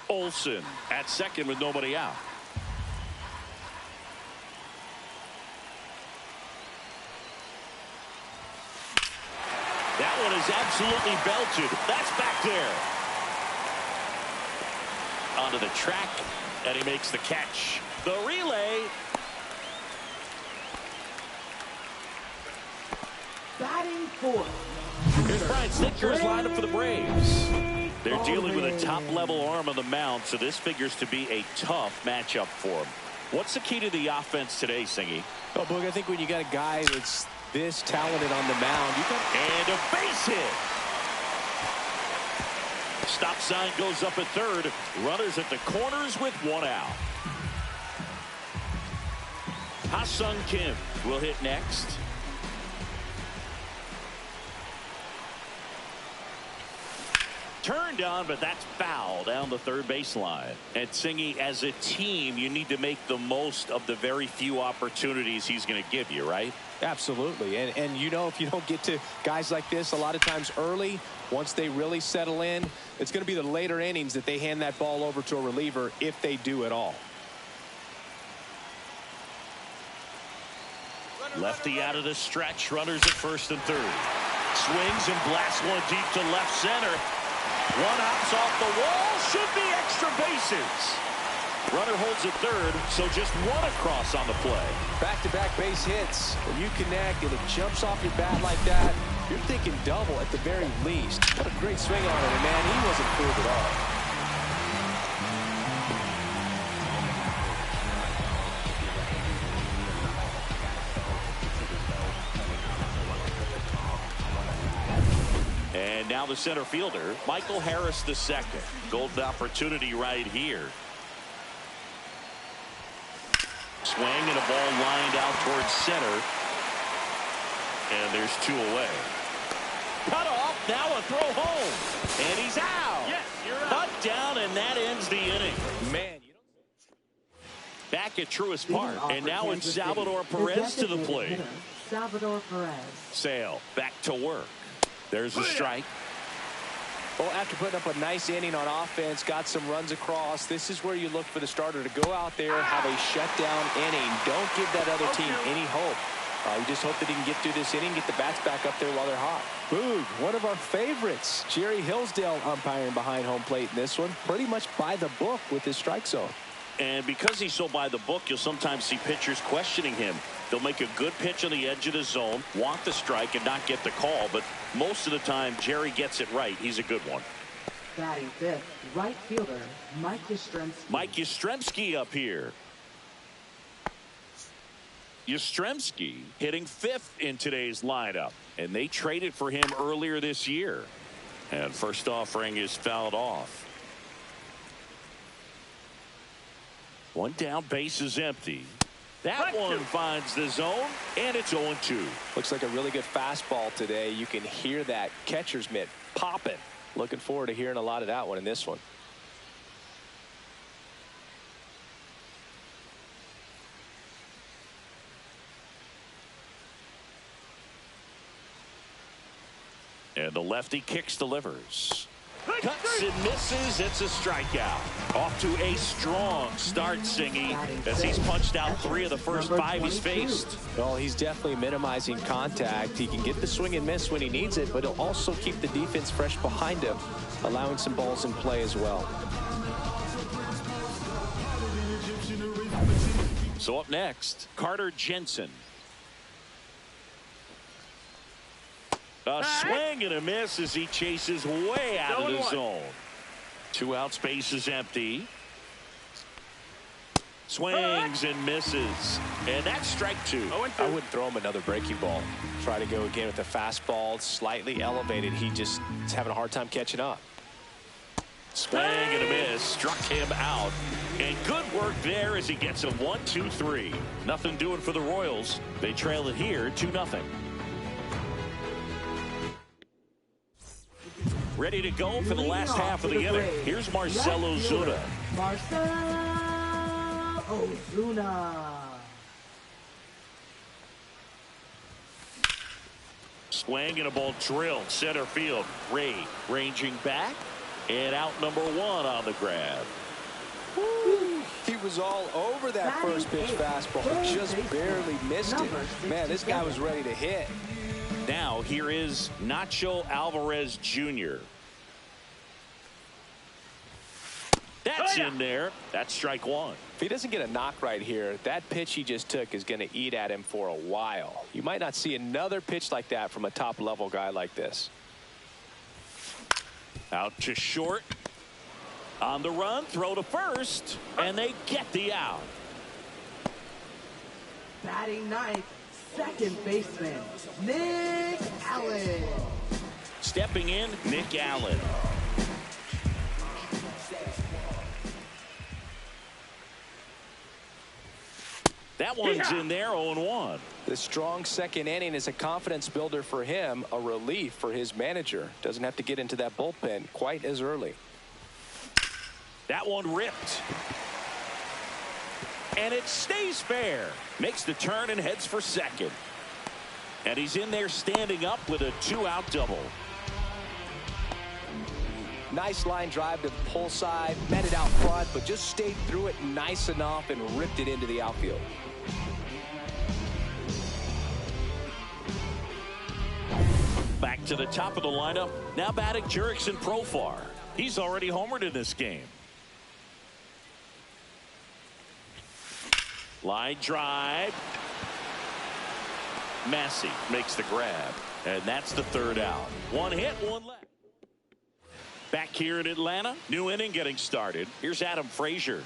Olsen at second with nobody out. That one is absolutely belted. That's back there. Onto the track, and he makes the catch. The relay. Batting fourth. Here's Brian Snitker's lineup for the Braves. They're dealing with a top-level arm on the mound, so this figures to be a tough matchup for him. What's the key to the offense today, Singy? Oh, Boog, I think when you got a guy that's this talented on the mound, you got and a base hit. Stop sign goes up at third. Runners at the corners with one out. Ha-Sung Kim will hit next. Turned on, but that's foul down the third baseline. And Singy, as a team, you need to make the most of the very few opportunities he's going to give you, right? Absolutely. And you know, if you don't get to guys like this a lot of times early, once they really settle in, it's going to be the later innings that they hand that ball over to a reliever, if they do at all. Lefty out of the stretch. Runners at first and third. Swings and blasts one deep to left center. One hops off the wall. Should be extra bases. Runner holds at third, so just one across on the play. Back-to-back base hits. When you connect and it jumps off your bat like that, you're thinking double at the very least. What a great swing on it, and man, he wasn't fooled at all. And now the center fielder, Michael Harris II. Golden opportunity right here. Swing and a ball lined out towards center. And there's two away. Cut off, now a throw home. And he's out. Yes, you're out. Cut down, and that ends the inning. Man, you don't... Back at Truist Park, and now it's Salvador Perez to the plate. Salvador Perez. Sale back to work. There's a strike. Well, after putting up a nice inning on offense, got some runs across, this is where you look for the starter to go out there, have a shutdown inning. Don't give that other team any hope. You just hope that he can get through this inning, get the bats back up there while they're hot. Boog, one of our favorites, Jerry Hillsdale umpiring behind home plate in this one. Pretty much by the book with his strike zone. And because he's so by the book, you'll sometimes see pitchers questioning him. They'll make a good pitch on the edge of the zone, want the strike, and not get the call. But most of the time, Jerry gets it right. He's a good one. Batting fifth, right fielder, Mike Yastrzemski. Mike Yastrzemski up here. Yastrzemski hitting fifth in today's lineup. And they traded for him earlier this year. And first offering is fouled off. One down, base is empty. That one finds the zone, and it's 0-2. Looks like a really good fastball today. You can hear that catcher's mitt popping. Looking forward to hearing a lot of that one in this one. And the lefty kicks, delivers. Cuts and misses. It's a strikeout. Off to a strong start, Singy, as he's punched out 3 of the first 5 he's faced. Well, he's definitely minimizing contact. He can get the swing and miss when he needs it, but he'll also keep the defense fresh behind him, allowing some balls in play as well. So up next, Carter Jensen. A swing and a miss as he chases way out of the zone. 2 outs, base is empty. Swings and misses. And that's strike 2. I wouldn't throw him another breaking ball. Try to go again with the fastball, slightly elevated. He just is having a hard time catching up. Swing and a miss. Struck him out. And good work there as he gets a 1-2-3. Nothing doing for the Royals. They trail it here 2-0. Ready to go for the last half of the inning. Here's Marcell Ozuna. Marcell Ozuna. Swing and a ball drilled center field. Ray ranging back. And out number one on the grab. Woo. He was all over that first pitch fastball, just barely missed it. Man, this guy was ready to hit. Now here is Nacho Alvarez Jr. That's in there. That's strike one. If he doesn't get a knock right here, that pitch he just took is going to eat at him for a while. You might not see another pitch like that from a top-level guy like this. Out to short. On the run, throw to first, and they get the out. Batting ninth, second baseman, Nick Allen. Stepping in, Nick Allen. That one's in there, 0-1. The strong second inning is a confidence builder for him, a relief for his manager. Doesn't have to get into that bullpen quite as early. That one ripped. And it stays fair. Makes the turn and heads for second. And he's in there standing up with a 2-out double. Nice line drive to the pull side, met it out front, but just stayed through it nice enough and ripped it into the outfield. Back to the top of the lineup. Now batting Jurickson Profar. He's already homered in this game. Line drive. Massey makes the grab. And that's the third out. One hit, one left. Back here in Atlanta, new inning getting started. Here's Adam Frazier.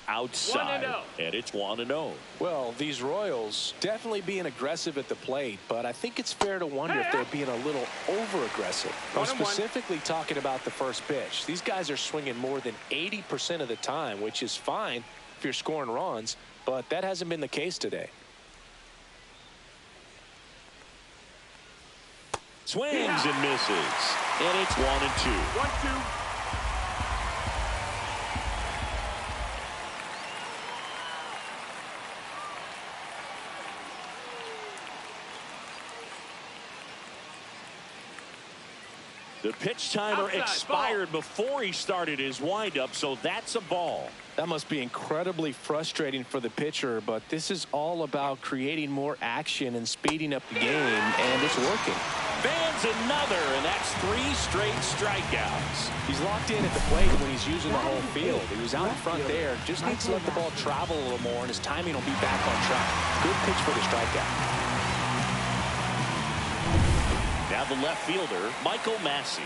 Outside, and it's 1-0. Well, these Royals definitely being aggressive at the plate, but I think it's fair to wonder if they're being a little over-aggressive. I'm specifically talking about the first pitch. These guys are swinging more than 80% of the time, which is fine if you're scoring runs, but that hasn't been the case today. Swings and misses. And it's 1-2. 1-2. The pitch timer expired before he started his windup, so that's a ball. That must be incredibly frustrating for the pitcher, but this is all about creating more action and speeding up the game, and it's working. Fans another, and that's 3 straight strikeouts. He's locked in at the plate when he's using the whole field. He was out in front there, just needs to let the ball travel a little more, and his timing will be back on track. Good pitch for the strikeout. Now the left fielder, Michael Massey.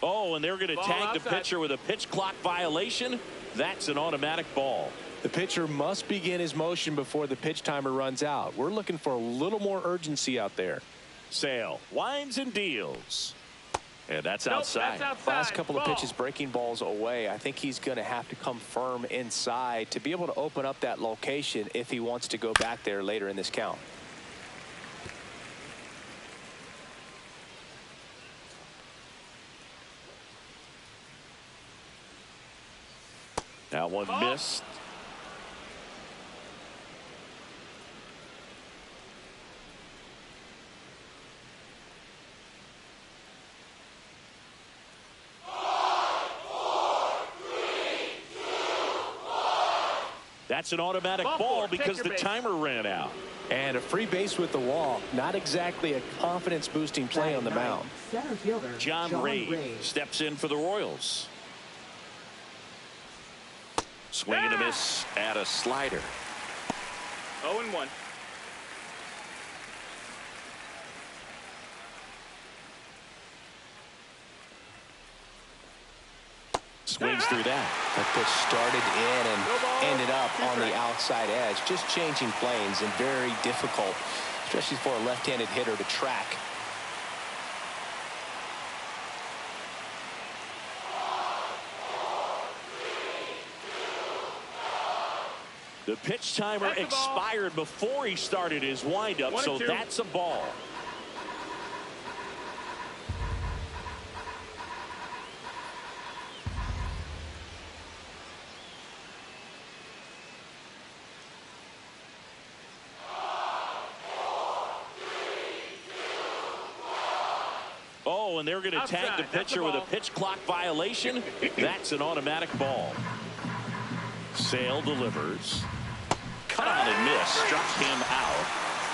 Oh, and they're going to tag the pitcher with a pitch clock violation. That's an automatic ball. The pitcher must begin his motion before the pitch timer runs out. We're looking for a little more urgency out there. Sale winds and deals. And that's outside. That's outside. Last couple of pitches breaking balls away. I think he's going to have to come firm inside to be able to open up that location if he wants to go back there later in this count. That one missed. That's an automatic ball because the timer ran out. And a free base with the wall. Not exactly a confidence-boosting play on the mound. Center fielder John Ray steps in for the Royals. Swing and a miss at a slider. 0-1. Swings through that. That pitch started in and ended up on the outside edge. Just changing planes and very difficult, especially for a left-handed hitter to track. The pitch timer expired before he started his windup, so that's a ball. Oh, and they're going to tag the pitcher with a pitch clock violation. That's an automatic ball. Sale delivers. Cut out and miss. Struck him out.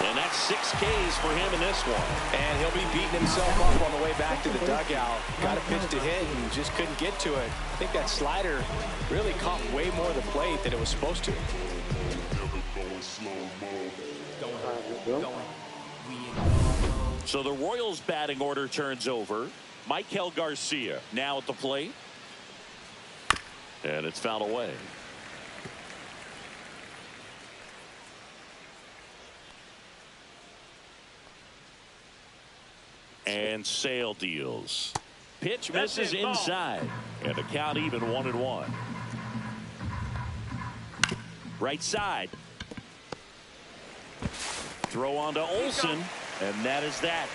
And that's 6 Ks for him in this one. And he'll be beating himself up on the way back to the dugout. Got a pitch to hit and just couldn't get to it. I think that slider really caught way more of the plate than it was supposed to. So the Royals batting order turns over. Michael Garcia now at the plate. And it's fouled away. And Sale deals. Pitch misses inside. And the count even 1-1. Right side. Throw on to Olsen. And that is that.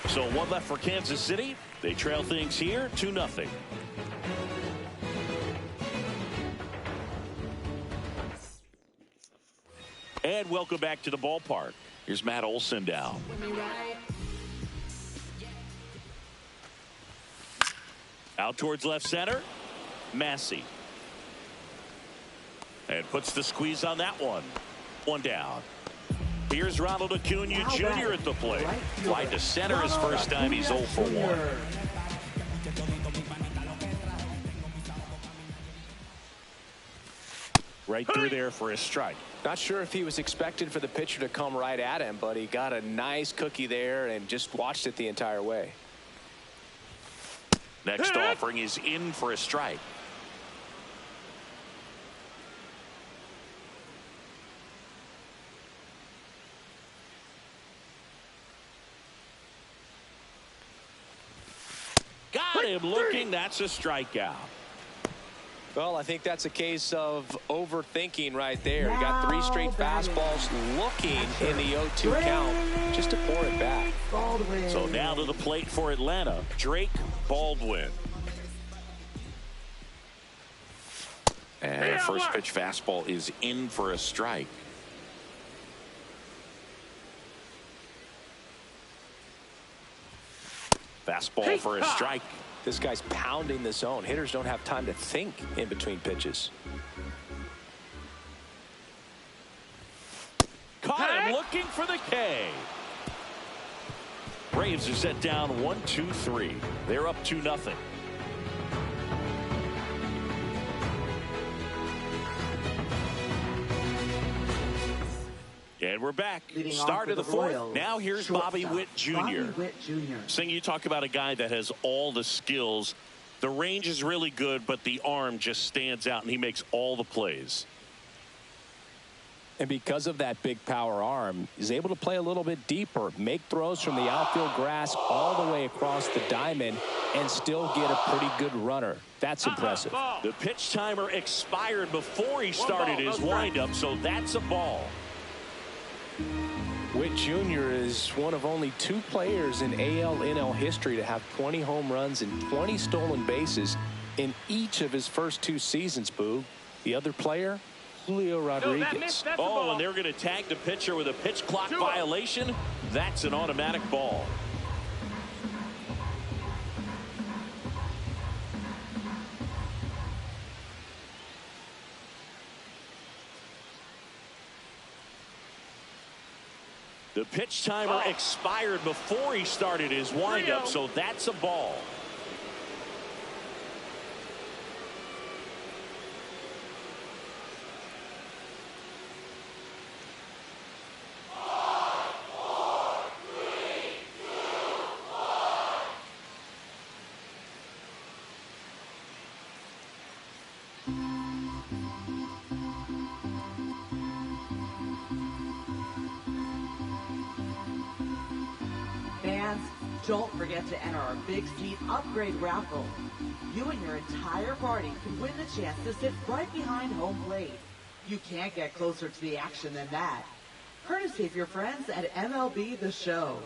So 1 left for Kansas City. They trail things here 2-0. And welcome back to the ballpark. Here's Matt Olsen down. Out towards left center. Massey. And puts the squeeze on that one. 1 down. Here's Ronald Acuna Jr. at the plate. Fly to center his first time. He's 0 for 1. Right through there for a strike. Not sure if he was expected for the pitcher to come right at him, but he got a nice cookie there and just watched it the entire way. Next offering is in for a strike. Got him looking. That's a strikeout. Well, I think that's a case of overthinking right there. He got 3 straight fastballs looking in the 0-2 count just to pour it back. So now to the plate for Atlanta, Drake Baldwin. And first pitch fastball is in for a strike. Fastball for a strike. This guy's pounding the zone. Hitters don't have time to think in between pitches. Caught him looking for the K. Braves are set down 1-2-3. They're up 2-0. And we're back. Start of the 4th. Now here's Bobby Witt Jr. Sing, you talk about a guy that has all the skills. The range is really good, but the arm just stands out, and he makes all the plays. And because of that big power arm, he's able to play a little bit deeper, make throws from the outfield grass all the way across the diamond, and still get a pretty good runner. That's impressive. The pitch timer expired before he started his windup, so that's a ball. Witt Jr. is one of only 2 players in AL-NL history to have 20 home runs and 20 stolen bases in each of his first 2 seasons, Boog. The other player, Julio Rodriguez. Oh, and they're going to tag the pitcher with a pitch clock violation. That's an automatic ball. The pitch timer expired before he started his windup, so that's a ball. Don't forget to enter our Big Seat Upgrade Raffle. You and your entire party can win the chance to sit right behind home plate. You can't get closer to the action than that. Courtesy of your friends at MLB The Show.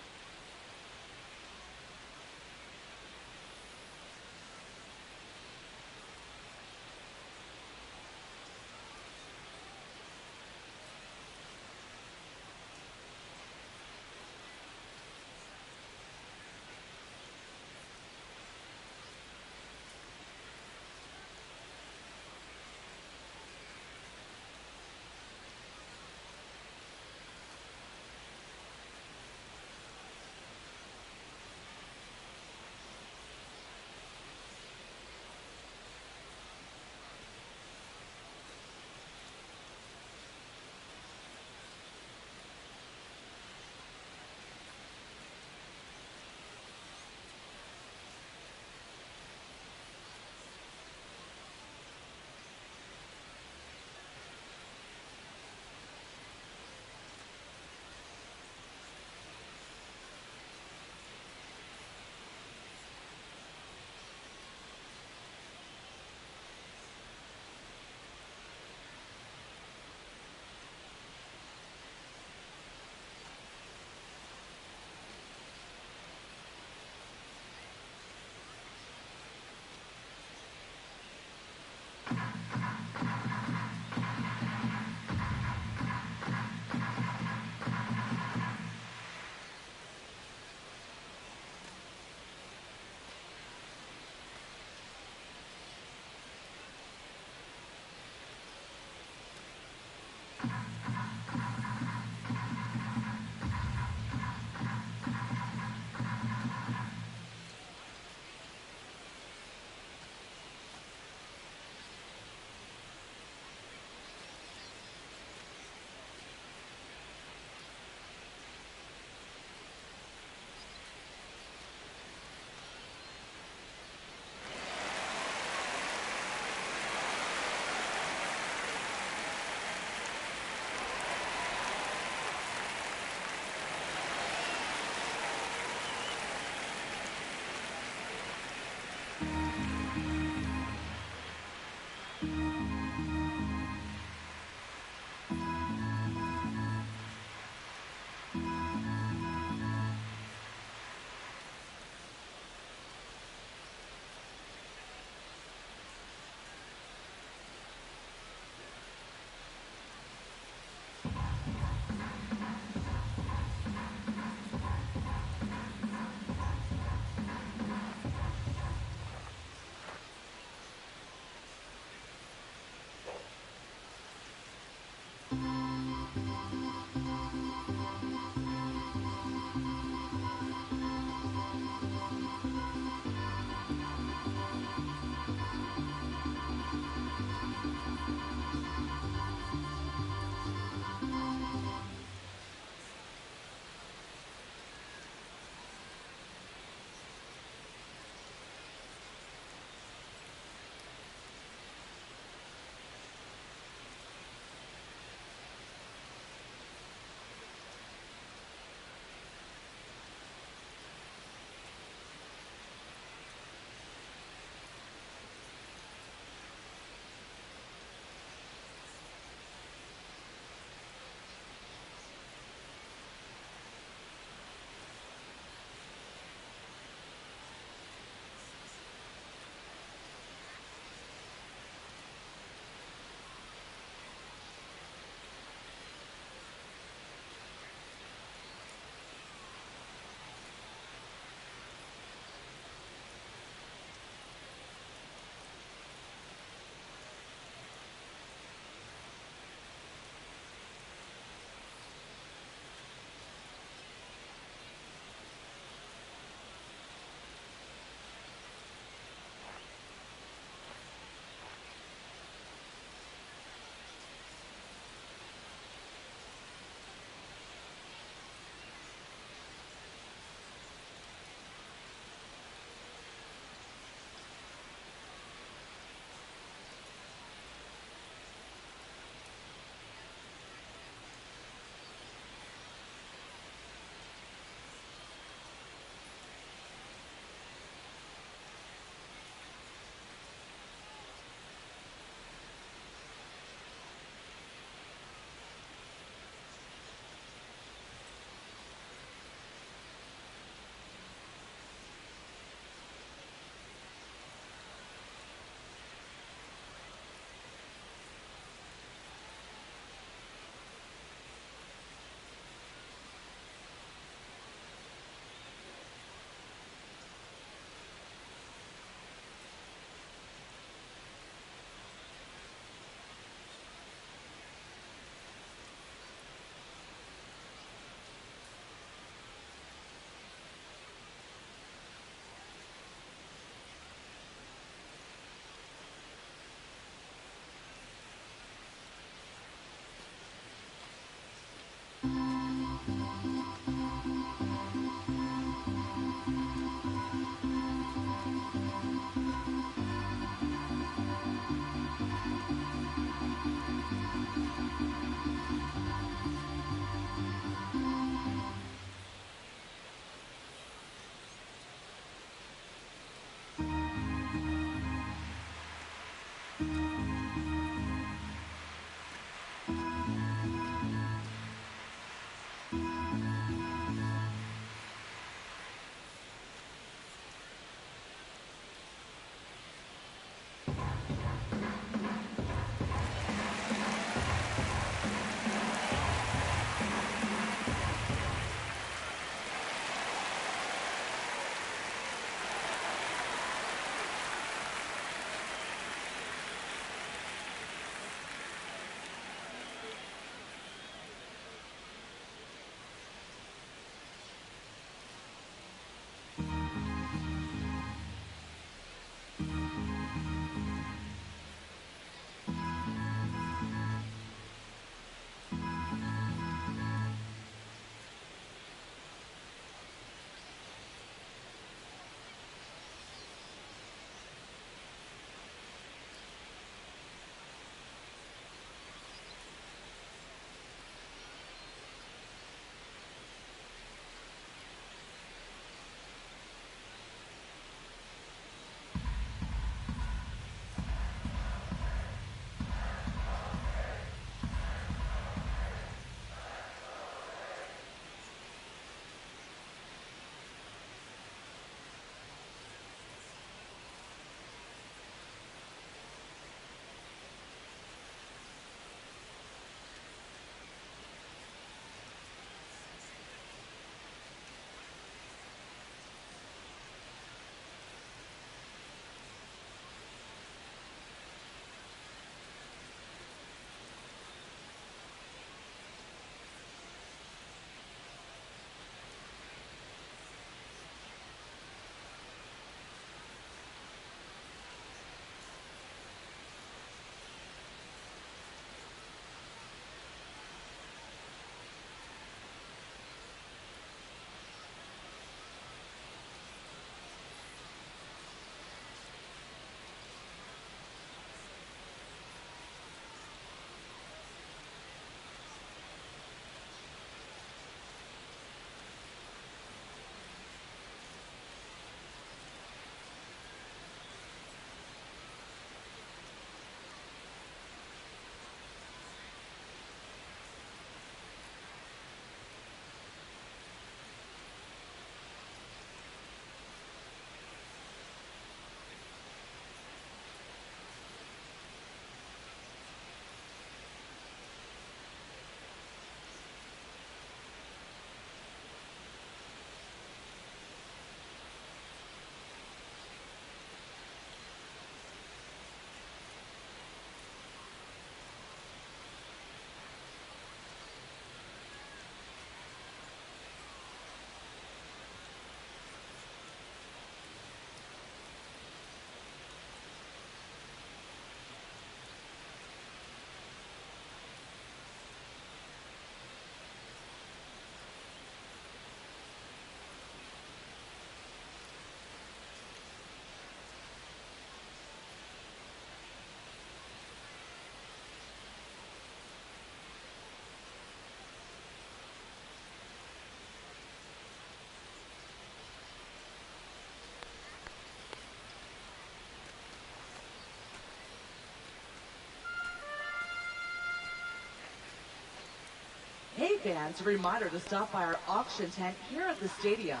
fans, a reminder to stop by our auction tent here at the stadium.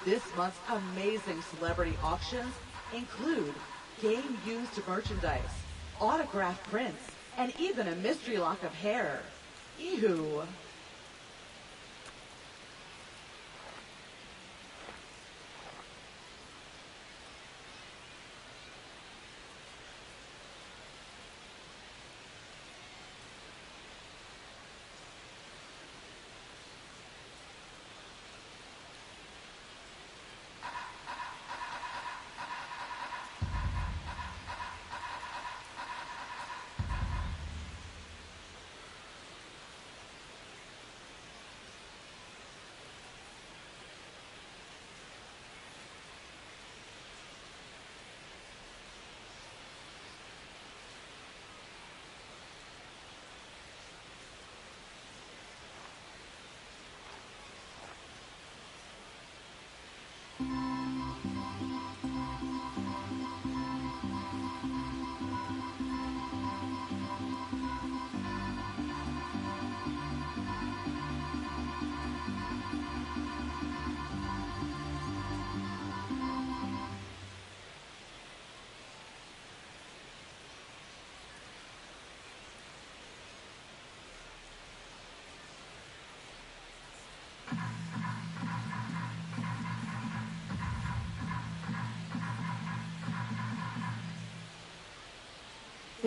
This month's amazing celebrity auctions include game-used merchandise, autographed prints, and even a mystery lock of hair. Ew.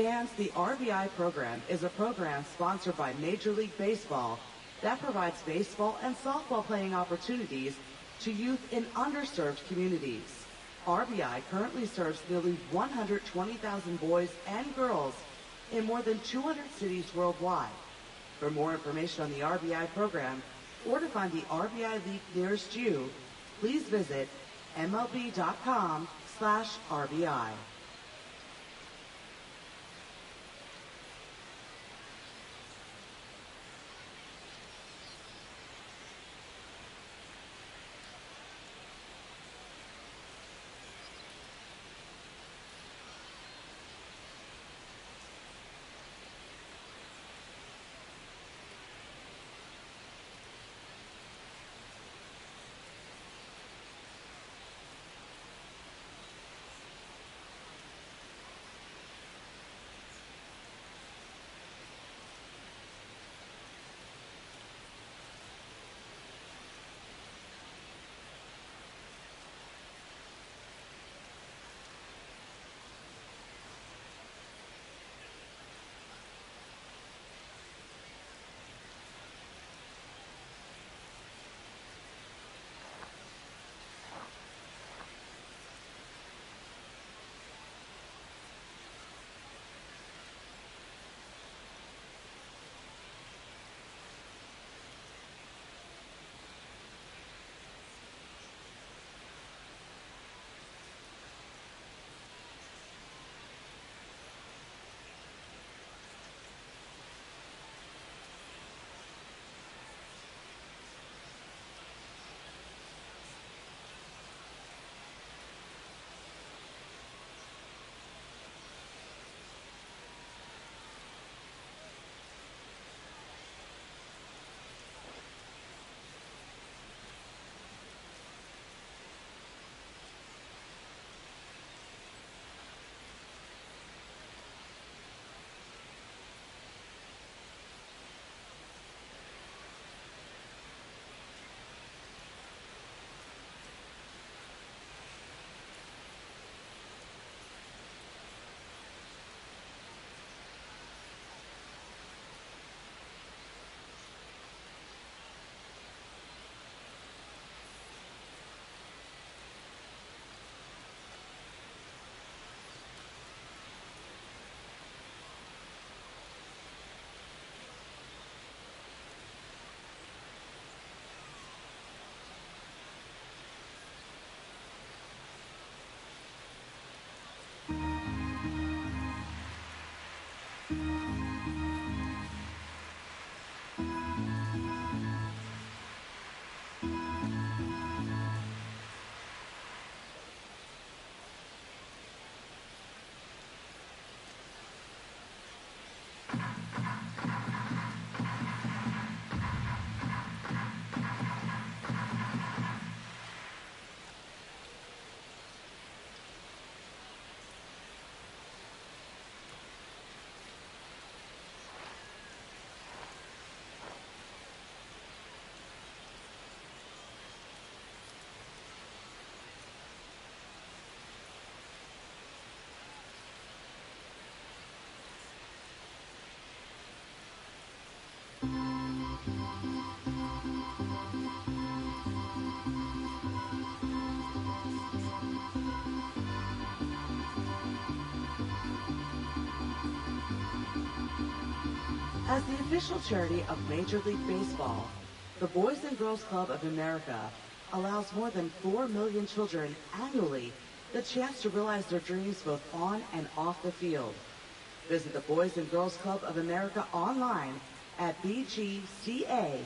Fans, the RBI program is a program sponsored by Major League Baseball that provides baseball and softball playing opportunities to youth in underserved communities. RBI currently serves nearly 120,000 boys and girls in more than 200 cities worldwide. For more information on the RBI program or to find the RBI League nearest you, please visit MLB.com/RBI. As the official charity of Major League Baseball, the Boys and Girls Club of America allows more than 4 million children annually the chance to realize their dreams both on and off the field. Visit the Boys and Girls Club of America online at bgca.org.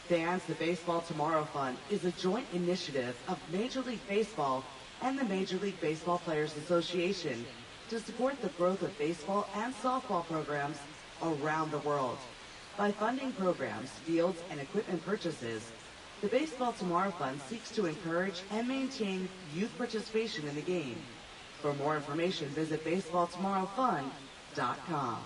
Fans, the Baseball Tomorrow Fund is a joint initiative of Major League Baseball and the Major League Baseball Players Association to support the growth of baseball and softball programs around the world. By funding programs, fields, and equipment purchases, the Baseball Tomorrow Fund seeks to encourage and maintain youth participation in the game. For more information, visit baseballtomorrowfund.com.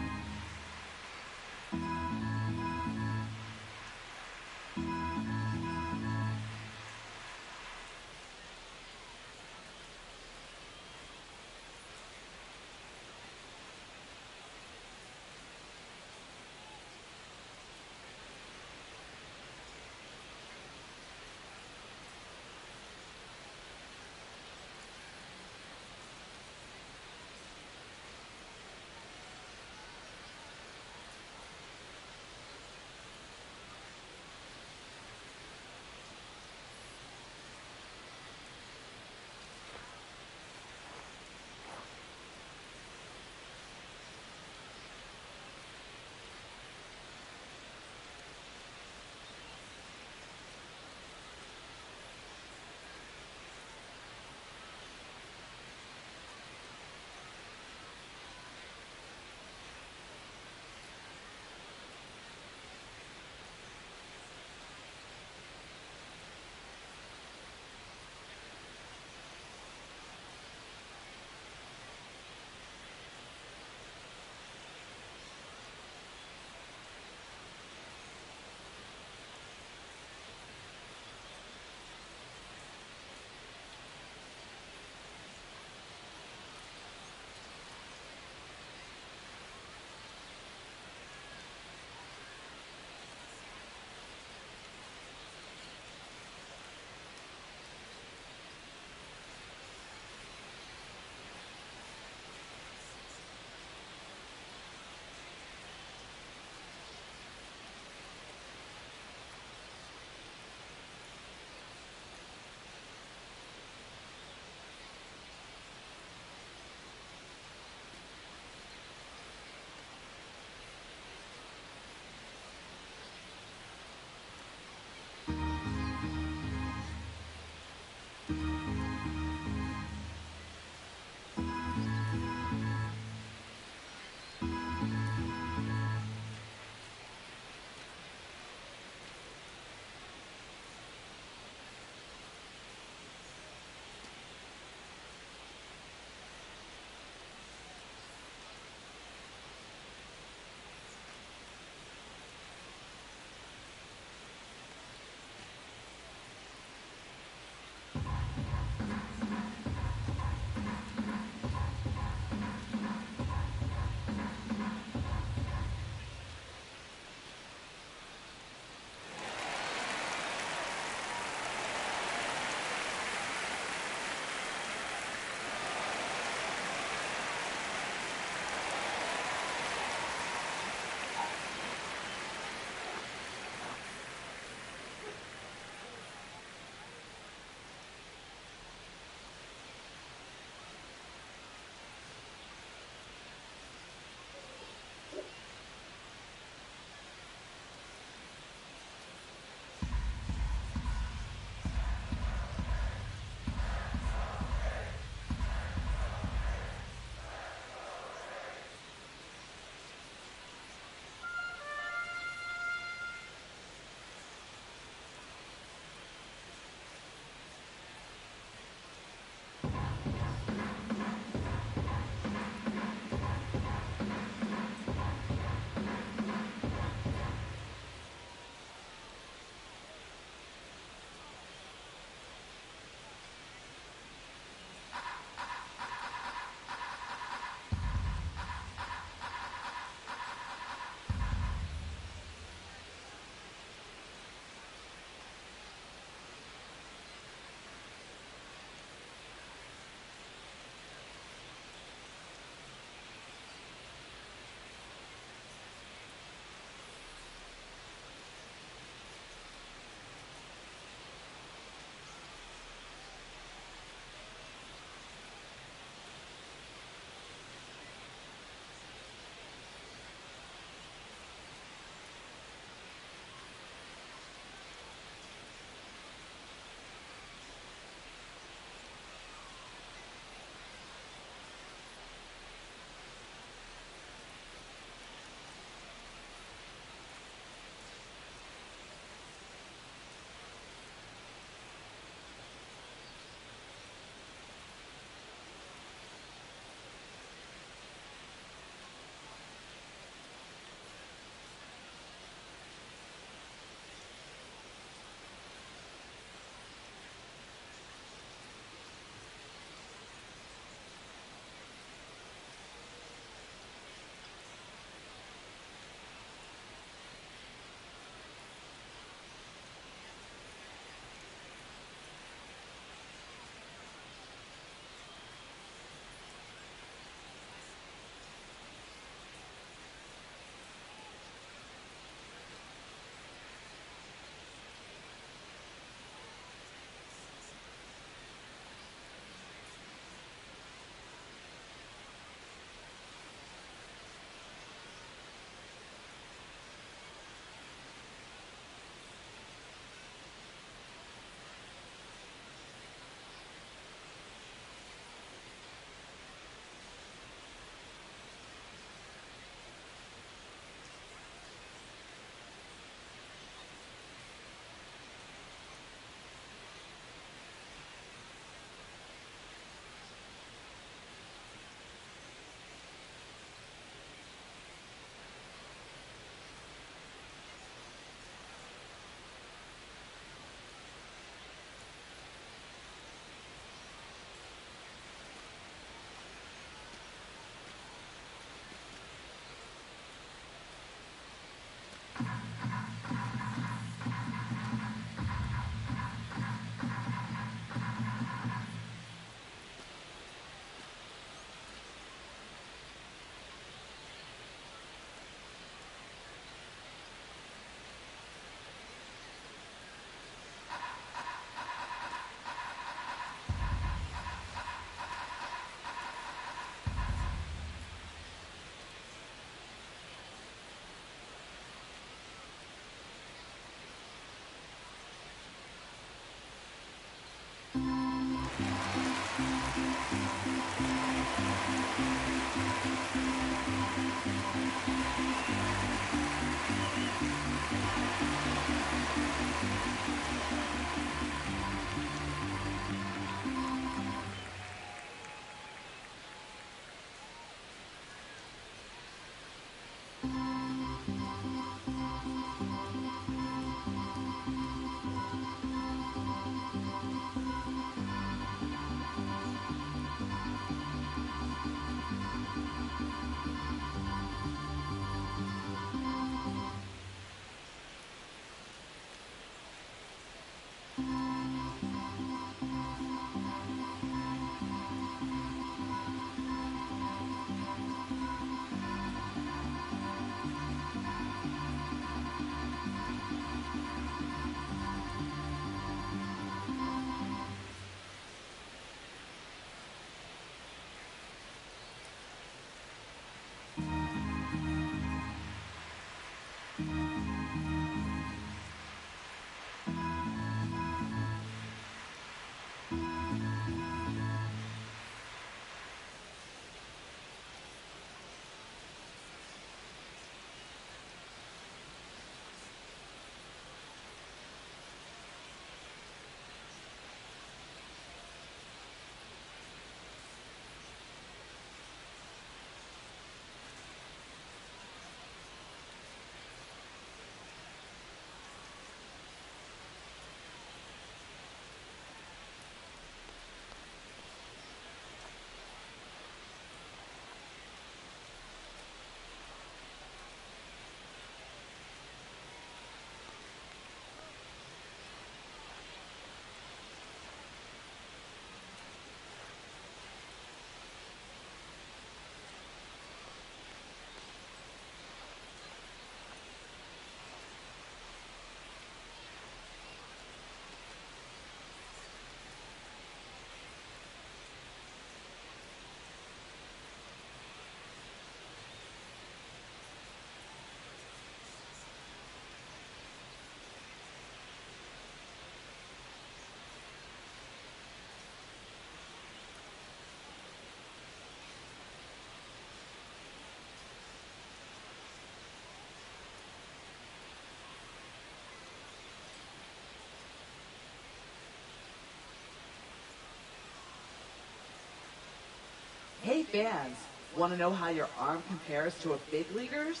Hey fans, want to know how your arm compares to a big leaguer's?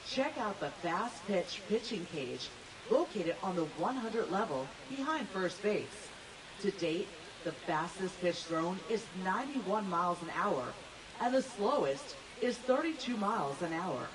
Check out the fast pitch pitching cage located on the 100 level behind first base. To date, the fastest pitch thrown is 91 miles an hour and the slowest is 32 miles an hour.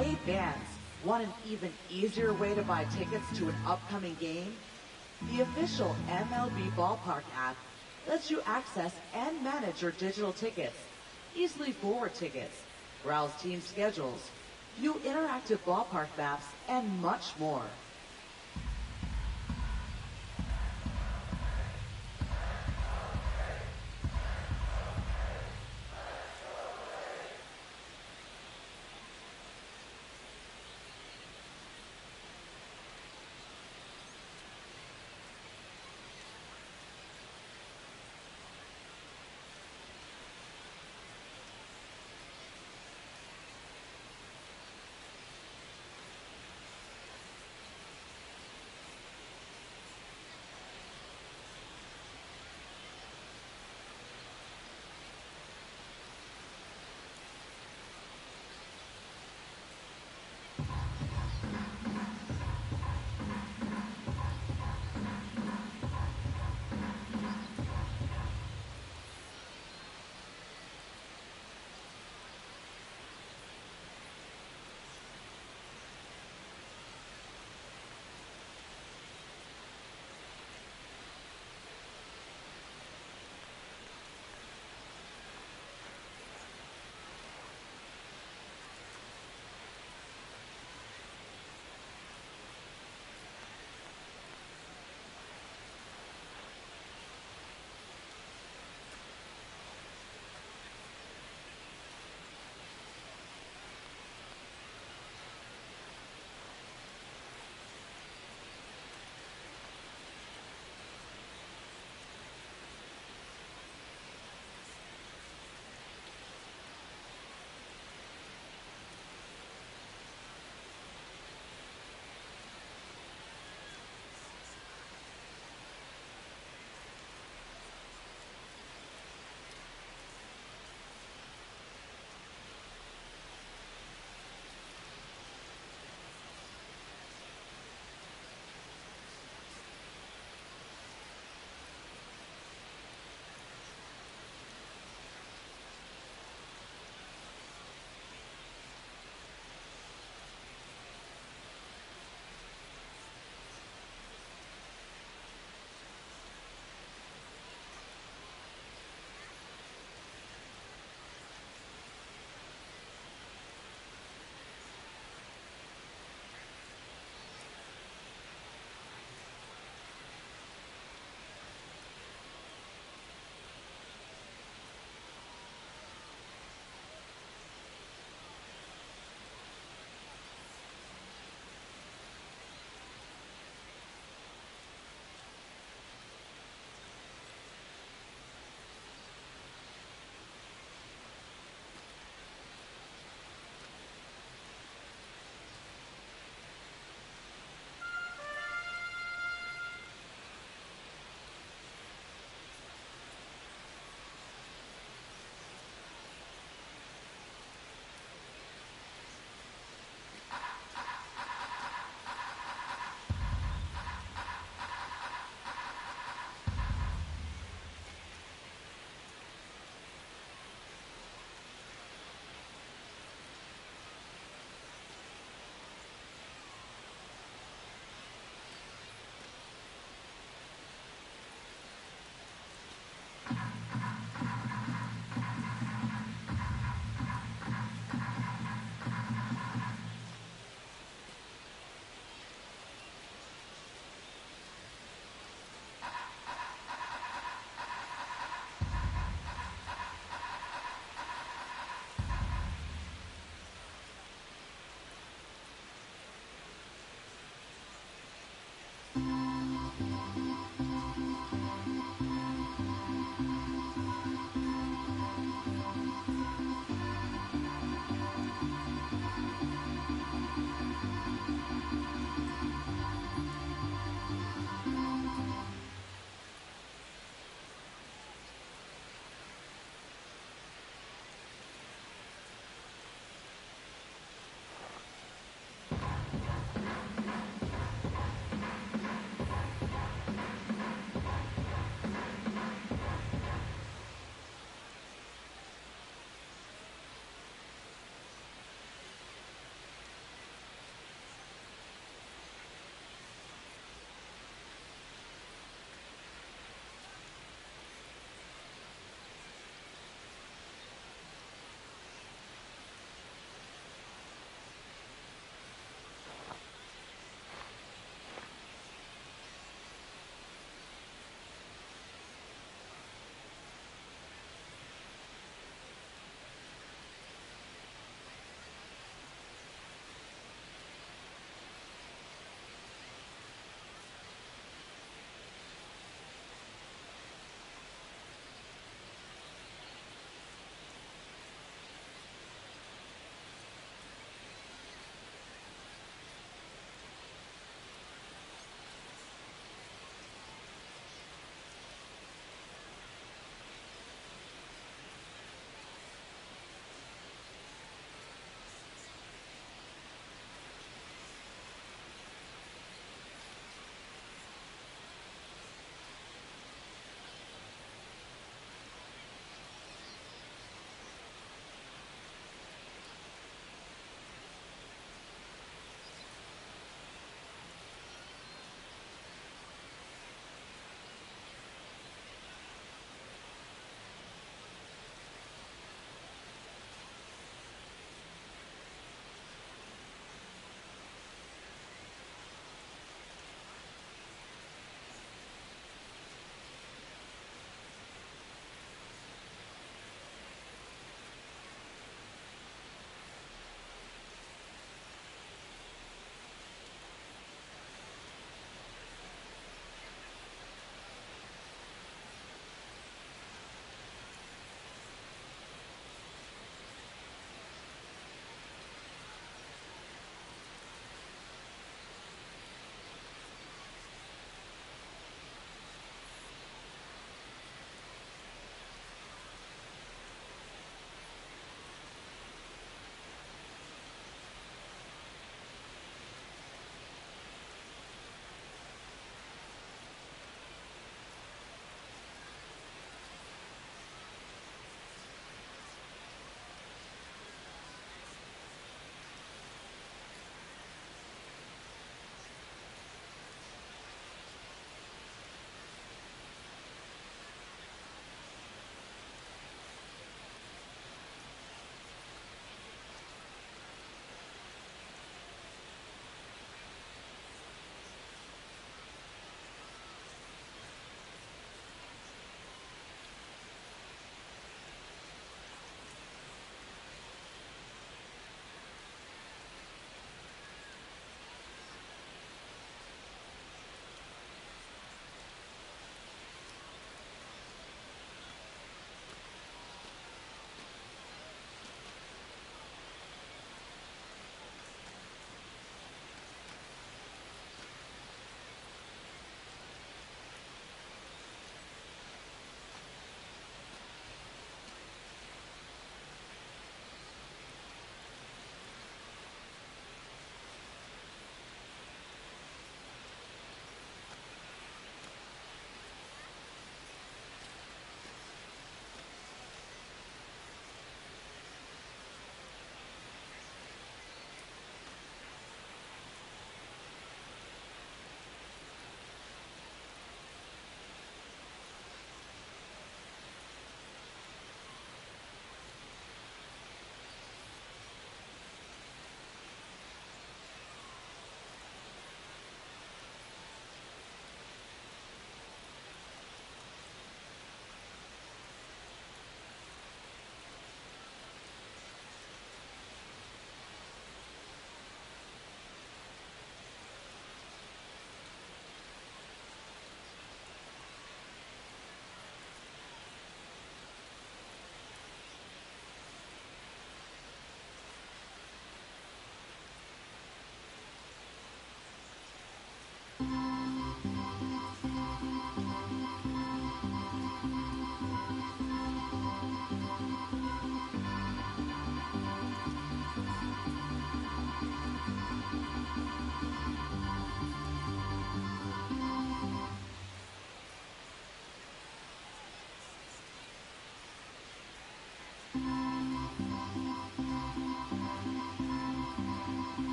Hey fans, want an even easier way to buy tickets to an upcoming game? The official MLB Ballpark app lets you access and manage your digital tickets, easily forward tickets, browse team schedules, view interactive ballpark maps, and much more.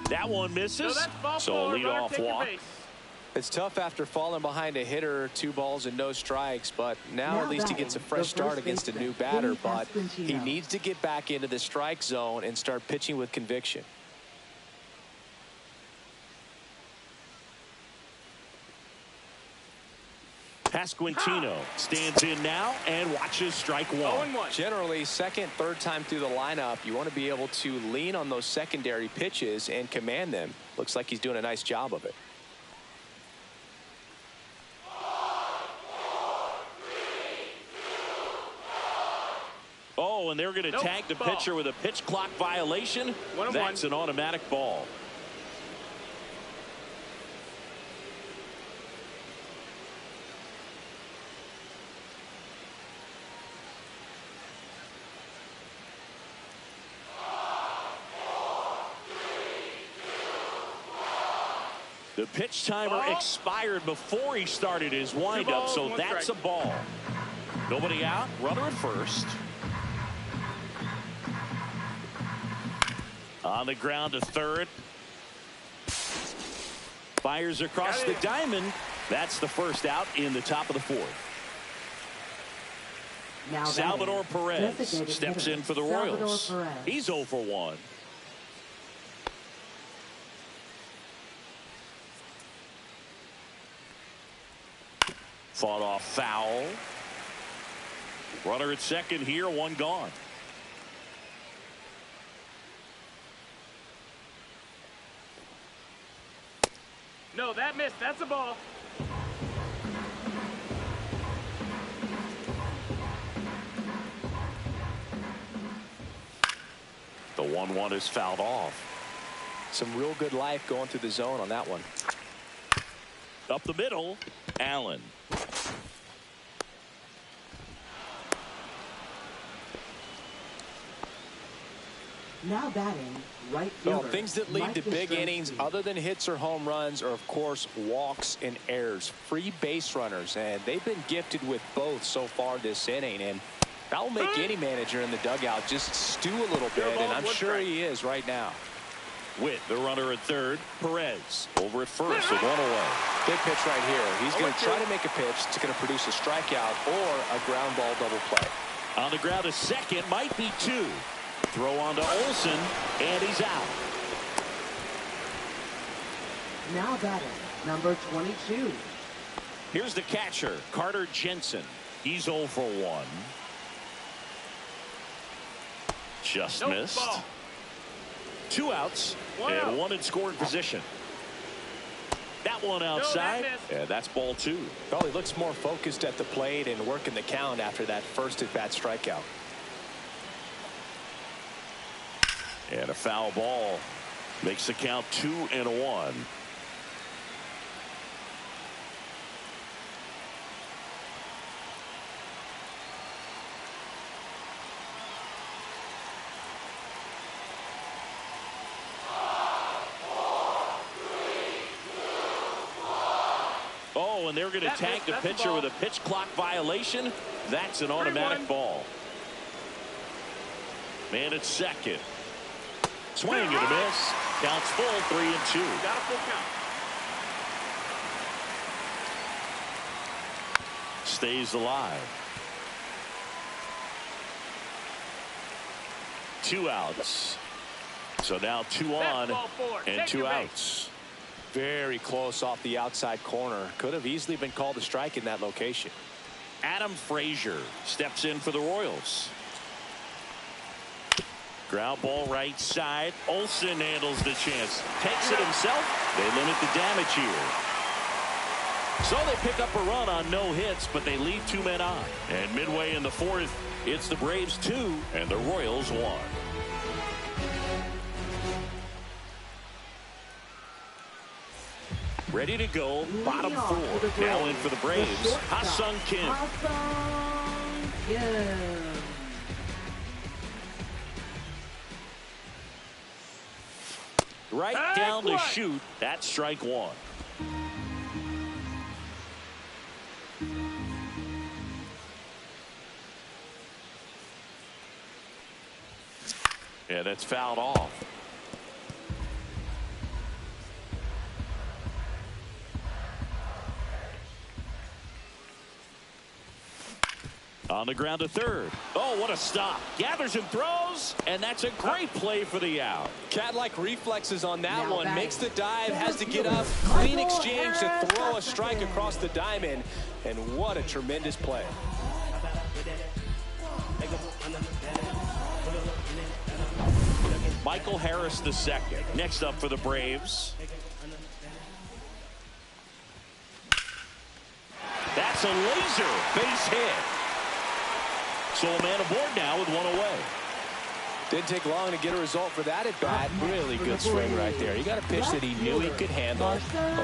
That one misses. So that's ball So four. a leadoff Take your walk. base. It's tough after falling behind a hitter, 2 balls and no strikes, but now at least he gets a fresh start against a new batter, but he needs to get back into the strike zone and start pitching with conviction. Pasquantino stands in now and watches strike one. 0-1. Generally, second, third time through the lineup, you want to be able to lean on those secondary pitches and command them. Looks like he's doing a nice job of it. Oh, and they're going to tag the pitcher with a pitch clock violation. That's an automatic ball. The pitch timer expired before he started his windup, so that's a ball. Nobody out, runner at first. On the ground to third. Fires across the diamond. That's the first out in the top of the fourth. Now Salvador Perez designated steps hitter, in for the Salvador Royals. Perez. He's 0 for 1. Fought off foul. Runner at second here, one gone. No, that missed. That's a ball. The 1-1 is fouled off. Some real good life going through the zone on that one. Up the middle, Allen. Now batting, right Well, fielder. things that lead to Mike big Yastrzemski. innings other than hits or home runs are, of course, walks and errors. Free base runners, and they've been gifted with both so far this inning. And that will make any manager in the dugout just stew a little bit, and I'm sure he is right now. Witt, the runner at third. Perez over at first with one away. Big pitch right here. He's going to try to make a pitch that's going to produce a strikeout or a ground ball double play. On the ground to second, might be two. Throw on to Olsen, and he's out. Now batting, number 22. Here's the catcher, Carter Jensen. He's 0 for 1. Just missed. Ball. 2 outs, One and out. one in scoring position. That one outside, missed. and that's ball 2. Well, he looks more focused at the plate and working the count after that first at-bat strikeout. And a foul ball makes the count 2-1. Oh, and they're going to tag the pitcher with a pitch clock violation. That's an automatic ball. Man at second. Swing and a miss. Counts full, 3-2. Got a full count. Stays alive. 2 outs. So now 2 on Ball four. and Take 2 your base. outs. Very close off the outside corner. Could have easily been called a strike in that location. Adam Frazier steps in for the Royals. Ground ball right side. Olsen handles the chance. Takes it himself. They limit the damage here. So they pick up a run on no hits, but they leave 2 men on. And midway in the fourth, it's the Braves 2 and the Royals 1. Ready to go, bottom Leading off 4. for the Now Braves, in for the the Braves, shortstop, Ha-Sung Kim. Ha-Sung Kim. Right down to shoot. That's strike 1. Yeah, that's fouled off. On the ground to third. Oh, what a stop. Gathers and throws, and that's a great play for the out. Cat-like reflexes on that one. Now Makes the dive, has to get up. Clean exchange to throw a strike across the diamond. And what a tremendous play. Michael Harris the second. Next up for the Braves. That's a laser base hit. So a man aboard now with one away. Didn't take long to get a result for that at bat. Really good swing right there. He got a pitch that he knew he could handle,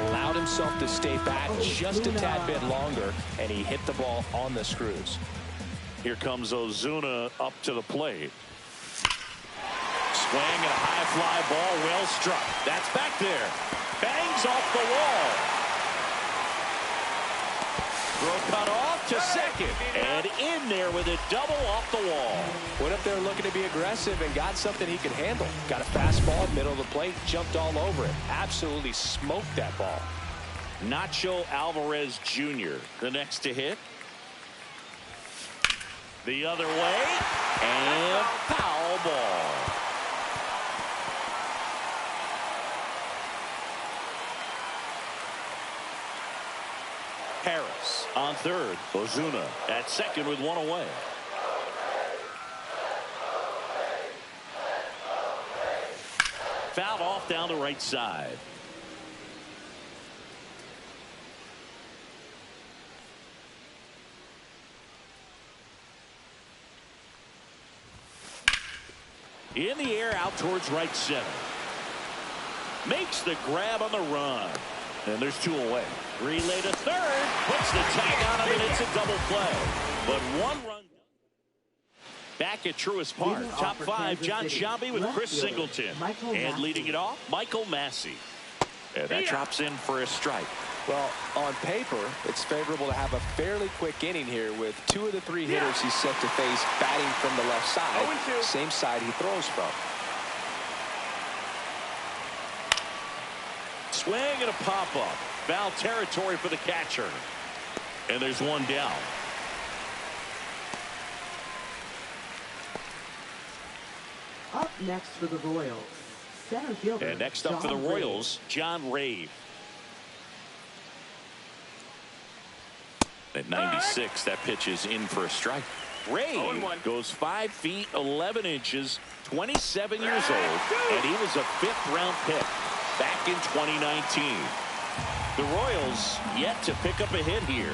allowed himself to stay back just a tad bit longer, and he hit the ball on the screws. Here comes Ozuna up to the plate. Swing and a high fly ball, well struck. That's back there. Bangs off the wall. Throw cut off to second. And in there with a double off the wall. Went up there looking to be aggressive and got something he could handle. Got a fastball, middle of the plate, jumped all over it. Absolutely smoked that ball. Nacho Alvarez Jr., the next to hit. The other way. And foul ball. Harris on third. Ozuna at second with one away. Fouled off down the right side. In the air out towards right center. Makes the grab on the run. And there's two away. Relay to third. Puts the tag on him, and it's a double play. But one run. Back at Truist Park. Top five, John Sciambi with Chris Singleton. And leading it off, Michael Massey. And that drops in for a strike. Well, on paper, it's favorable to have a fairly quick inning here with two of the three hitters he's set to face batting from the left side. Same side he throws from. Swing and a pop-up. Foul territory for the catcher. And there's one down. Up next for the Royals, center fielder. And next up for the Royals, John Ray. At 96, that pitch is in for a strike. Ray goes 5 feet 11 inches, 27 years old, and he was a fifth-round pick back in 2019. The Royals yet to pick up a hit here.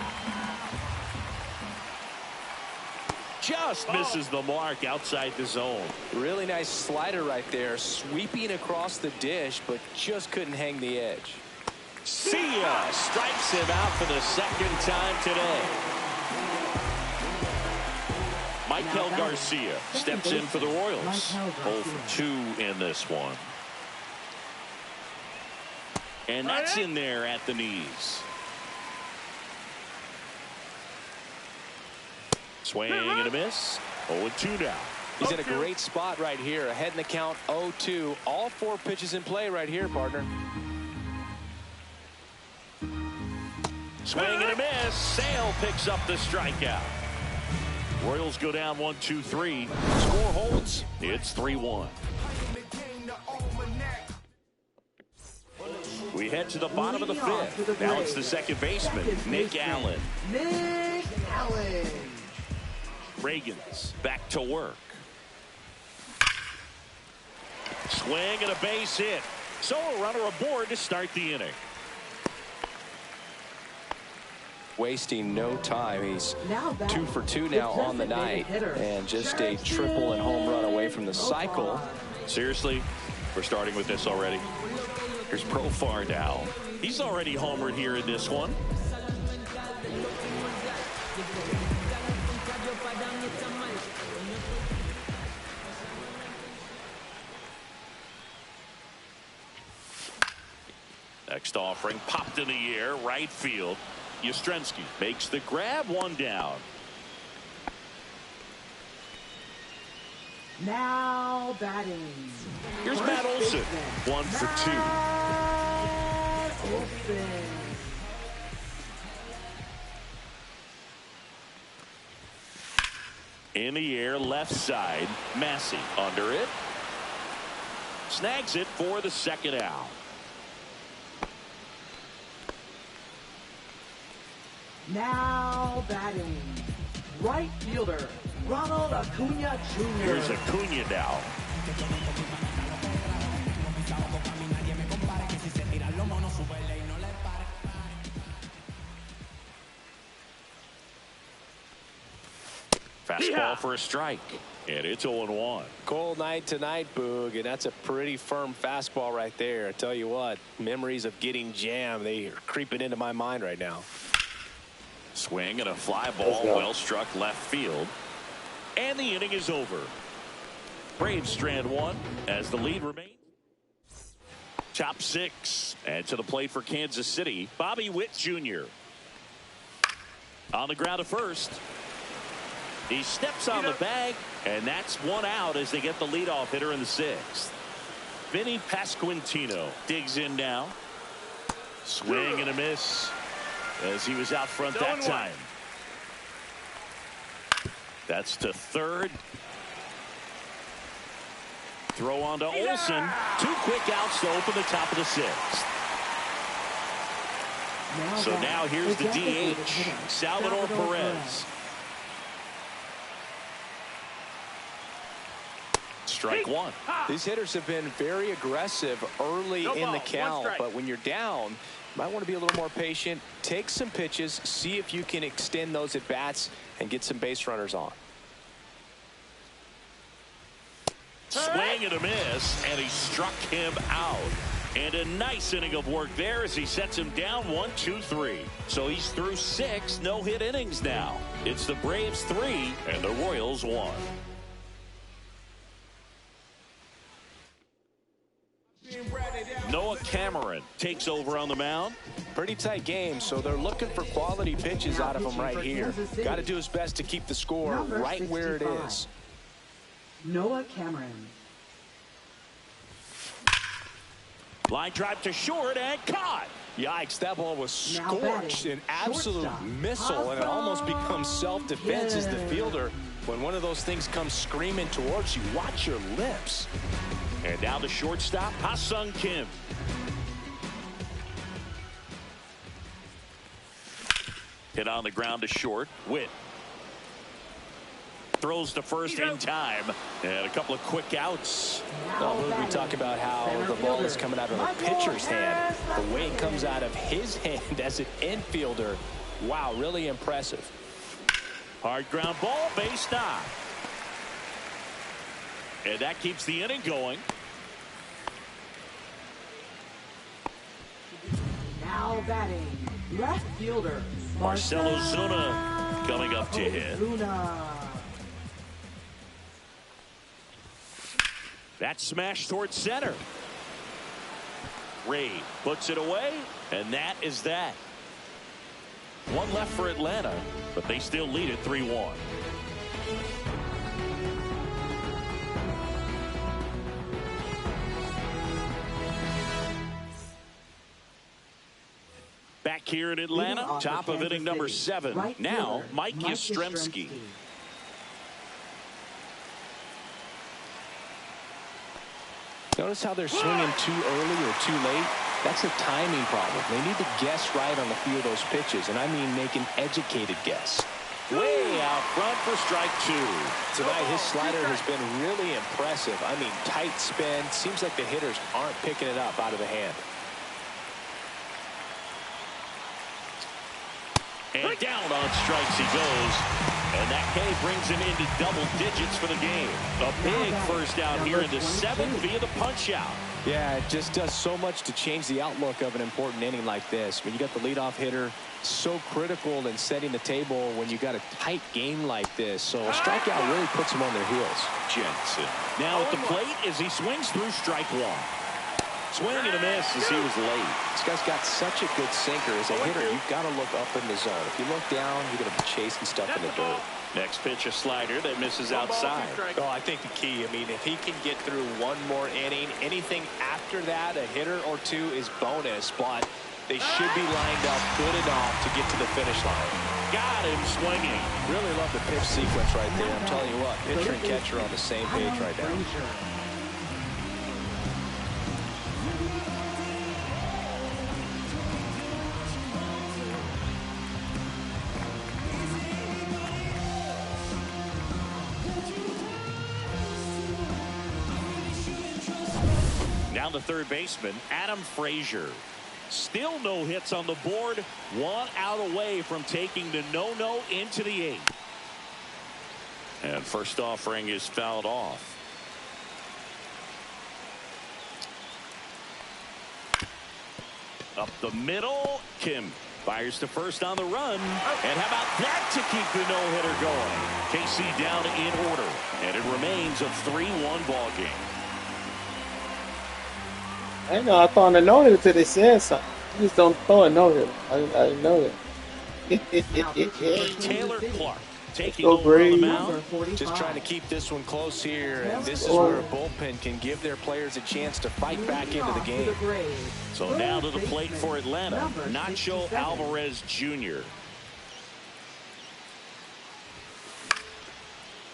Just misses the mark outside the zone. Really nice slider right there, sweeping across the dish, but just couldn't hang the edge. See ya! Strikes him out for the second time today. Michael Garcia steps in for the Royals. 0 for 2 in this one. And that's in there at the knees. Swing and a miss. 0-2 now. He's in a great spot right here. Ahead in the count, 0-2. All 4 pitches in play right here, partner. Swing and a miss. Sale picks up the strikeout. Royals go down 1-2-3. Score holds. It's 3-1. We head to the bottom of the fifth. Now it's the second baseman, Nick Allen. Nick Allen. Reagan's back to work. Swing and a base hit. So a runner aboard to start the inning. Wasting no time. He's 2 for 2 now on the night, and just a triple and home run away from the cycle. Seriously, we're starting with this already. Here's Profar now. He's already homered here in this one. Next offering popped in the air, right field. Yastrzemski makes the grab, one down. Now batting. Here's Matt Olson. 1 for 2. Matt Olson. In the air, left side. Massey under it. Snags it for the second out. Now batting, right fielder, Ronald Acuna Jr. Here's Acuna now. Fastball for a strike. And it's 0-1. Cold night tonight, Boog, and that's a pretty firm fastball right there. I tell you what, memories of getting jammed, they are creeping into my mind right now. Swing and a fly ball, well struck left field. And the inning is over. Braves strand one as the lead remains. Top six. And to the plate for Kansas City, Bobby Witt Jr. On the ground at first. He steps on the bag, and that's one out as they get the leadoff hitter in the sixth. Vinny Pasquantino digs in now. Swing and a miss as he was out front that time. That's to third. Throw on to Olsen. 2 quick outs to open the top of the sixth. So now here's the DH, Salvador Perez. Strike one. These hitters have been very aggressive early in the count, but when you're down, you might want to be a little more patient. Take some pitches, see if you can extend those at bats and get some base runners on. Swing and a miss, and he struck him out. And a nice inning of work there as he sets him down 1-2-3. So he's through 6 no-hit innings now. It's the Braves 3 and the Royals 1. Noah Cameron takes over on the mound. Pretty tight game, so they're looking for quality pitches out of him right here. Got to do his best to keep the score right where it is. Noah Cameron. Line drive to short and caught. Yikes, that ball was scorched, an absolute missile, and it almost becomes self-defense as the fielder. When one of those things comes screaming towards you, watch your lips. And now the shortstop, Ha-Sung Kim. Hit on the ground to short. Witt throws to first in time. And a couple of quick outs. We talk about how the ball is coming out of the pitcher's hand. The way it comes out of his hand as an infielder. Wow, really impressive. Hard ground ball, base knock. And that keeps the inning going. Now batting, left fielder Marcell Ozuna coming up to hit. That smash towards center. Ray puts it away, and that is that. One left for Atlanta, but they still lead it 3-1. Back here in Atlanta, top of inning number 7. Right now, fielder, Mike Yastrzemski. Notice how they're swinging too early or too late. That's a timing problem. They need to guess right on the field those pitches, and I mean make an educated guess. Way out front for strike 2. Tonight, his slider has been really impressive. I mean, tight spin. Seems like the hitters aren't picking it up out of the hand. And down on strikes he goes. And that K brings him into double digits for the game. A big first out here in the 7th via the punch out. Yeah, it just does so much to change the outlook of an important inning like this. When you got the leadoff hitter, so critical in setting the table when you got a tight game like this. So a strikeout really puts them on their heels. Jensen now at the plate as he swings through strike 1. Swing and a miss as he was late. This guy's got such a good sinker. As a hitter, you've got to look up in the zone. If you look down, you're going to be chasing stuff in the dirt. Next pitch, a slider that misses outside. Oh, I think the key, I mean, if he can get through one more inning, anything after that, a hitter or two is bonus. But They should be lined up good enough to get to the finish line. Got him swinging. Really love the pitch sequence right there. I'm telling you what, pitcher and catcher are on the same page right now. Now the third baseman, Adam Frazier. Still no hits on the board. 1 out away from taking the no-no into the 8th. And first offering is fouled off. Up the middle. Kim fires to first on the run. And how about that to keep the no-hitter going? KC down in order. And it remains a 3-1 ball game. I know I throw a no hitter till they said something. You just don't throw a no hitter. I didn't know that. Taylor Clark taking Go over on the Braves. mound. Just trying to keep this one close here, and this is where a bullpen can give their players a chance to fight back into the game. So now to the plate for Atlanta, Nacho Alvarez Jr.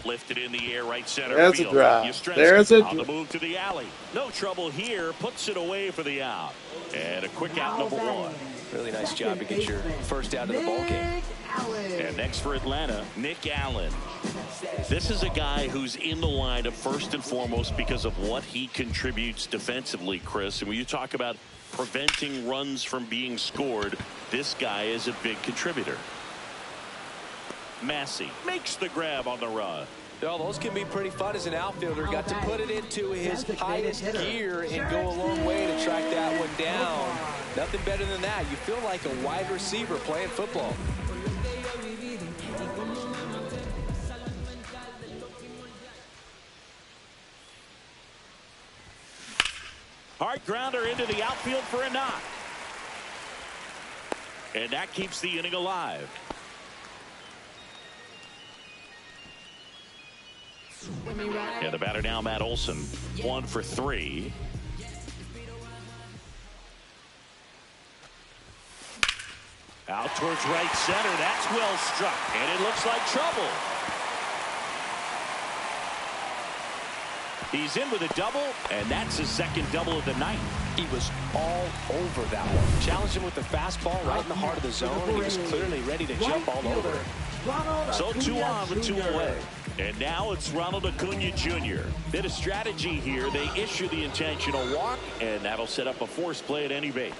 Lifted in the air, right center There's field. a drive. Yastrzemski There's a on the move to the alley. No trouble here. Puts it away for the out. And a quick out, number 1. Really nice job to get your first out of the ball game. And next for Atlanta, Nick Allen. This is a guy who's in the lineup first and foremost because of what he contributes defensively, Chris. And when you talk about preventing runs from being scored, this guy is a big contributor. Massey makes the grab on the run. Well, those can be pretty fun as an outfielder. Got to put it into his highest gear and go a long way to track that one down. Nothing better than that. You feel like a wide receiver playing football. Hard grounder into the outfield for a knock. And that keeps the inning alive. And the batter now, Matt Olson, 1 for 3. Out towards right center. That's well struck. And it looks like trouble. He's in with a double, and that's his second double of the night. He was all over that one. Challenged him with the fastball right in the heart of the zone. He was clearly ready to jump all over it. So 2 on for 2 away. And now it's Ronald Acuna Jr. Bit of strategy here. They issue the intentional walk, and that'll set up a force play at any base.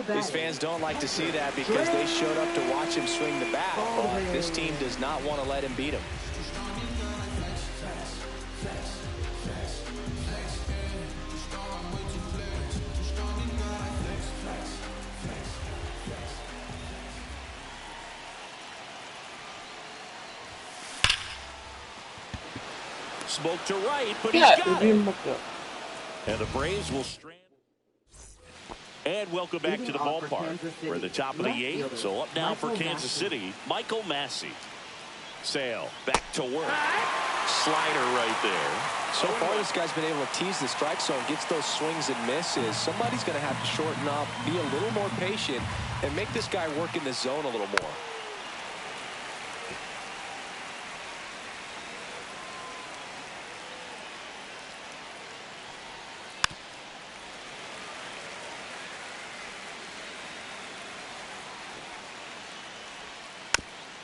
These fans don't like to see that because they showed up to watch him swing the bat, but this team does not want to let him beat him. Smoke to right, but he's got it. Yeah, And the Braves will strand. And welcome back to the ballpark. We're at the top of the 8th, so up now for Kansas City, Michael Massey. Sale back to work. Slider right there. So far, this guy's been able to tease the strike zone, gets those swings and misses. Somebody's going to have to shorten up, be a little more patient, and make this guy work in the zone a little more.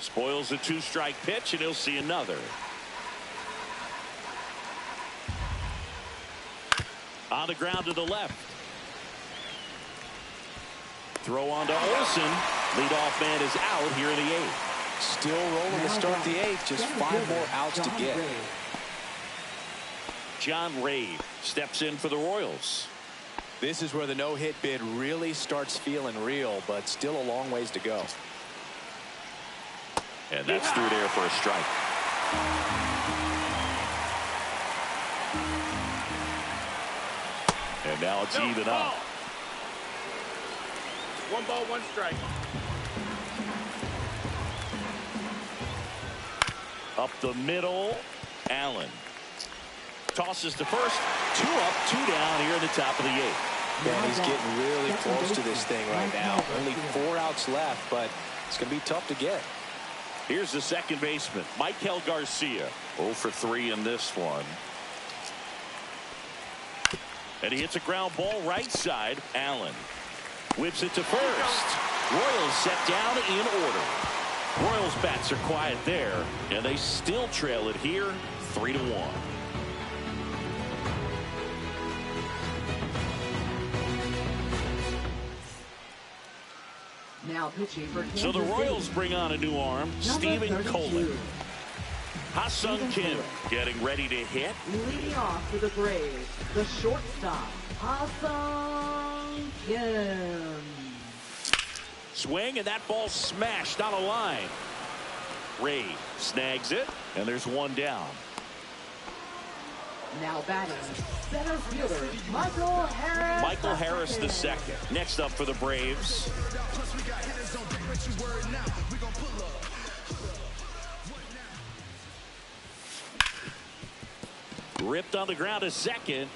Spoils a 2-strike pitch, and he'll see another. On the ground to the left. Throw on to Olson. Leadoff man is out here in the 8th. Still rolling to start the 8th. Just 5 more outs to get. John Ray steps in for the Royals. This is where the no-hit bid really starts feeling real, but still a long ways to go. And that's through there for a strike. And now it's even up. 1 ball, 1 strike. Up the middle, Allen tosses to first. 2 up, 2 down here in the top of the 8th. Man, he's getting really close to this thing right now. Only 4 outs left, but it's going to be tough to get. Here's the second baseman, Michael Garcia. 0 for 3 in this one. And he hits a ground ball right side. Allen whips it to first. Royals set down in order. Royals bats are quiet there, and they still trail it here 3-1. Now pitching for Kansas So the Royals City. bring on a new arm, Stephen 32. Coleman. Ha-Sung Kim getting ready to hit. Leading off for the Braves, the shortstop, Ha-Sung Kim. Swing, and that ball smashed on a line. Ray snags it, and there's one down. Now batting, center fielder, Michael Harris. Michael Harris the second. Next up for the Braves. Ripped on the ground to second.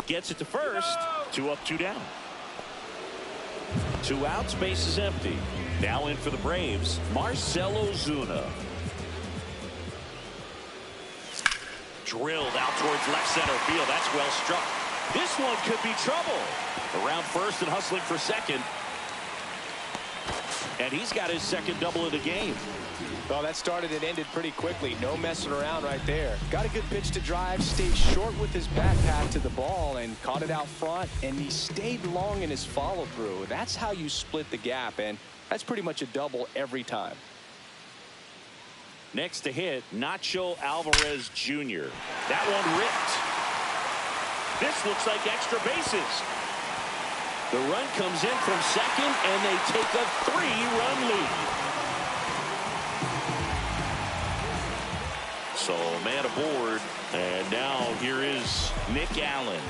Gets it to first. 2 up, 2 down. 2 outs, base is empty. Now in for the Braves, Marcell Ozuna. Drilled out towards left center field. That's well struck. This one could be trouble. Around first and hustling for second. And he's got his second double of the game. Well, that started and ended pretty quickly. No messing around right there. Got a good pitch to drive, stayed short with his backpack to the ball and caught it out front, and he stayed long in his follow through. That's how you split the gap, and that's pretty much a double every time. Next to hit, Nacho Alvarez Jr. That one ripped. This looks like extra bases. The run comes in from second, and they take a 3-run lead. So man aboard, and now here is Nick Allen.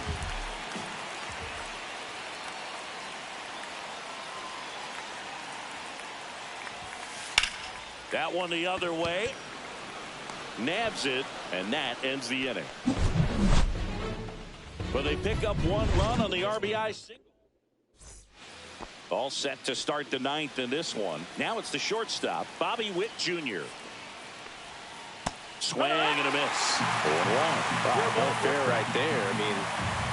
That one the other way. Nabs it, and that ends the inning. But they pick up 1 run on the RBI single. All set to start the 9th in this one. Now it's the shortstop, Bobby Witt Jr. Swing and a miss. 0-1. Wow, no fair right there. I mean,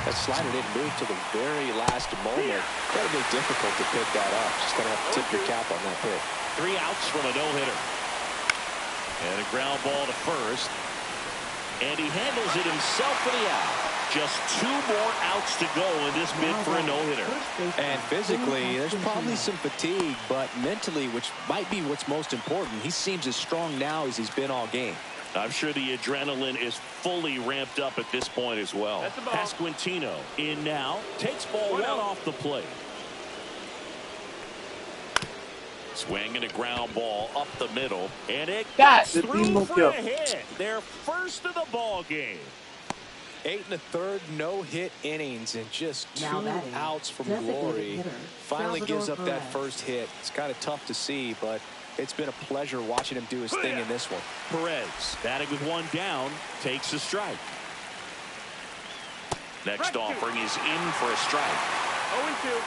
that slider didn't move to the very last moment. Got to be difficult to pick that up. Just going to have to tip your cap on that pitch. 3 outs from a no-hitter. And a ground ball to first. And he handles it himself for the out. Just 2 more outs to go in this bid for a no-hitter. And physically, there's probably some fatigue, but mentally, which might be what's most important, he seems as strong now as he's been all game. I'm sure the adrenaline is fully ramped up at this point as well. Pasquantino in now. Takes ball 1 off the plate. Swing and a ground ball up the middle. And it gets through for a hit. Their first of the ball game. 8 1/3 no-hit innings and just 2 outs from glory. Finally gives up that first hit. It's kind of tough to see, but it's been a pleasure watching him do his thing in this one. Perez batting with 1 down, takes a strike. Next offering is in for a strike. 0-2.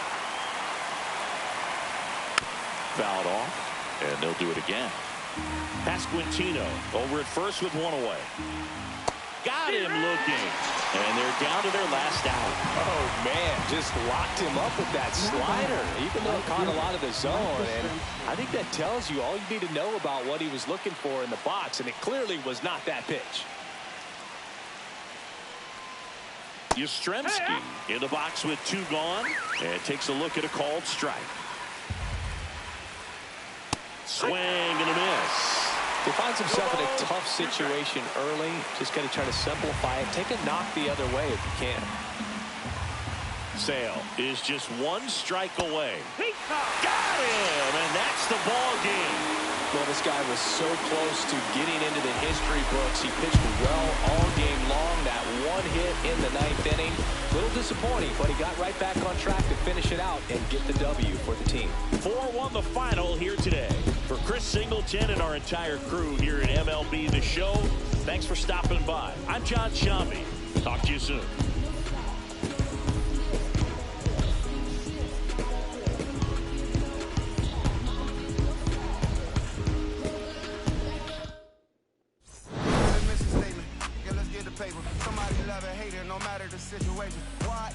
Fouled off, and they'll do it again. Pasquantino over at first with 1 away. Got him looking, and they're down to their last out. Oh, man, just locked him up with that slider, even though it caught a lot of the zone. And I think that tells you all you need to know about what he was looking for in the box, and it clearly was not that pitch. Yastrzemski in the box with 2 gone, and takes a look at a called strike. Swing and a miss. He finds himself in a tough situation early. Just got to try to simplify it. Take a knock the other way if you can. Sale is just 1 strike away. Got him, and that's the ball game. Well, this guy was so close to getting into the history books. He pitched well all game long. That 1 hit in the 9th inning. A little disappointing, but he got right back on track to finish it out and get the W for the team. 4-1 the final here today. For Chris Singleton and our entire crew here at MLB The Show, thanks for stopping by. I'm John Sciambi. Talk to you soon. Somebody love it, hate it, no matter the situation. What?